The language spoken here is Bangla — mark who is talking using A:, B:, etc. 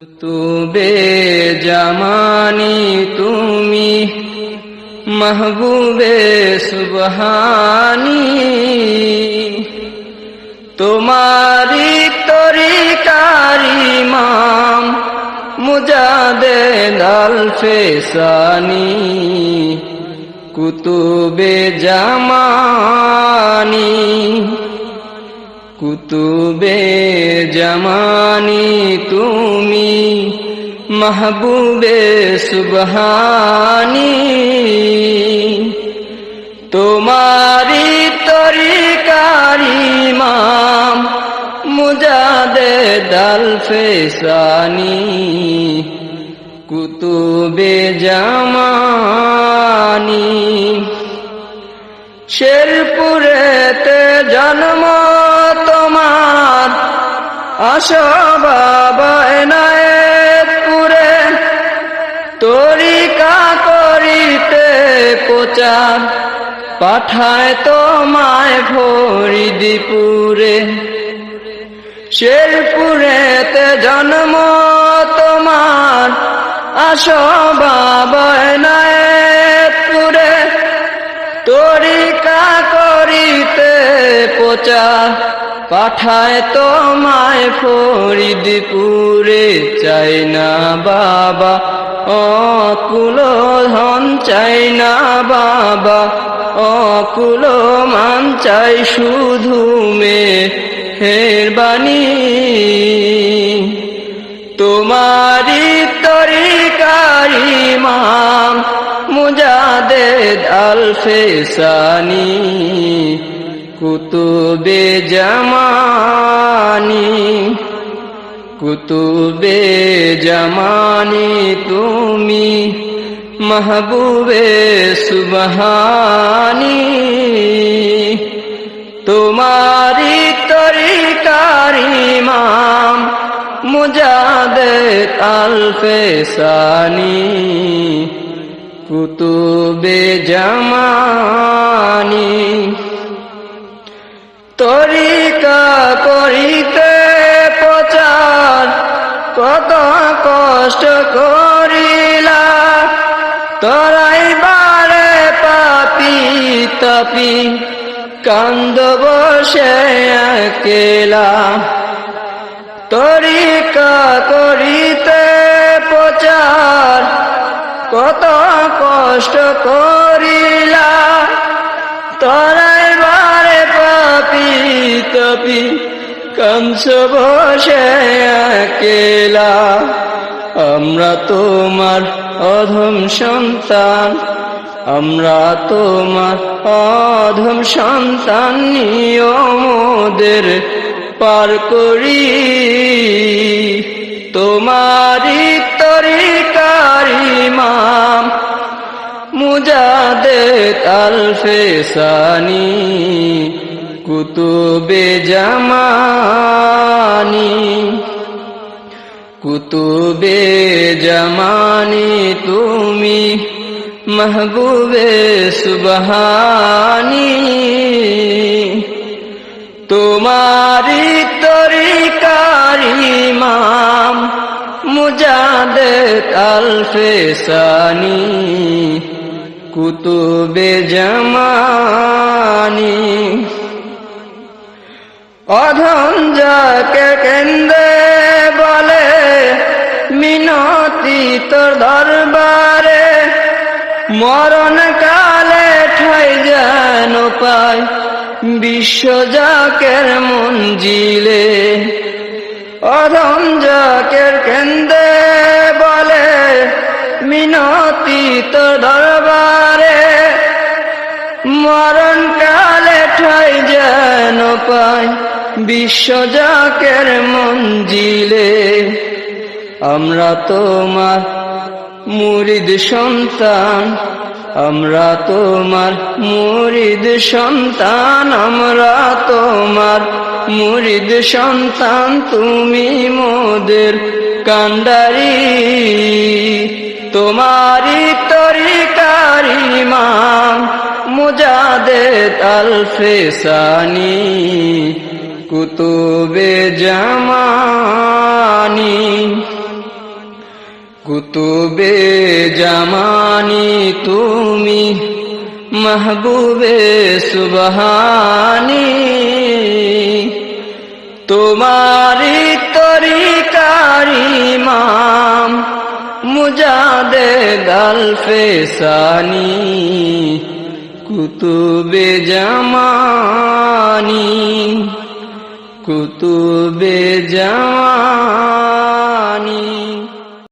A: কুতুবে জামানি তুমি মাহবুবে সুবহানি, তোমারি তরিকার ইমাম মুজাদ্দেদ আল ফেসানি। কুতুবে জামানি, কুতুবে জামানি তুমি মাহবুবে সুবহানি, তোমারি তরিকার ইমাম মুজাদ্দেদ আল ফেসানি। কুতুবে জামানি, শেরপুরেতে জন্ম তোমার, আসো বাবা এনায়েতপুরে, তরিকা করিতে প্রচার পাঠায় তোমায় ফরিদপুরে। শেরপুরেতে জন্ম তোমার, আসো বাবা এনায়েতপুরে, তরিকা করিতে প্রচার পাঠায় তোমায় ফরিদপুরে। চাই না বাবা অকুল ধন, চাই না বাবা অকুল মান, চাই শুধু মেহেরবানি। তোমারি তরিকার ইমাম মুজাদ্দেদ আল ফেসানি। কুতুবে জামানি, কুতুবে জামানি তুমি মাহবুবে সুবহানি, তোমারি তরিকার ইমাম মুজাদ্দেদ আল ফেসানি। কুতুবে জামানি, তরিকা করিতে প্রচার কত কষ্ট করিলা, তরাইবারে পাপি তাপি কান্দ বসে একলা। তরিকা করিতে প্রচার কত কষ্ট করিলা, তরাইবারে পাপি তাপি কাঁদছ বসে একলা। আমরা তোমার অধম সন্তান, আমরা তোমার অধম সন্তান, নিয়মদের পার করি, তোমারি তরিকার ইমাম মুজাদ্দেদ আল ফেসানি। কুতুবে জামানি, কুতুবে জামানি তুমি মাহবুবে সুবহানি, তোমারি তরিকার ইমাম মুজাদ্দেদ আল ফেসানি। কুতুবে জামানি, অধম যাকে কেন্দ্রে বলে মিনতি তোর দরবারে, মরণ কালে ঠাই যেন পায় বিশ্ব জাকের মঞ্জিলে। অধম জাকের কেন্দ্রে বলে মিনতি তোর দরবারে, মরণ কালে ঠাই যেন পায় বিশ্ব জাকের মঞ্জিলে। আমরা তোমার মুরিদ সন্তান, আমরা তোমার মুরিদ সন্তান, আমরা তোমার মুরিদ সন্তান, তুমি মোদের কান্ডারি। তোমারি তরিকার ইমাম মুজাদ্দেদ আল ফেসানি। কুতুবে জামানি কুতুবে জামানি তুমি মাহবুবে সুবহানি তোমারি তরিকার ইমাম মুজাদ্দেদ আল ফেসানি কুতুবে জামানি কুতুবে জামানি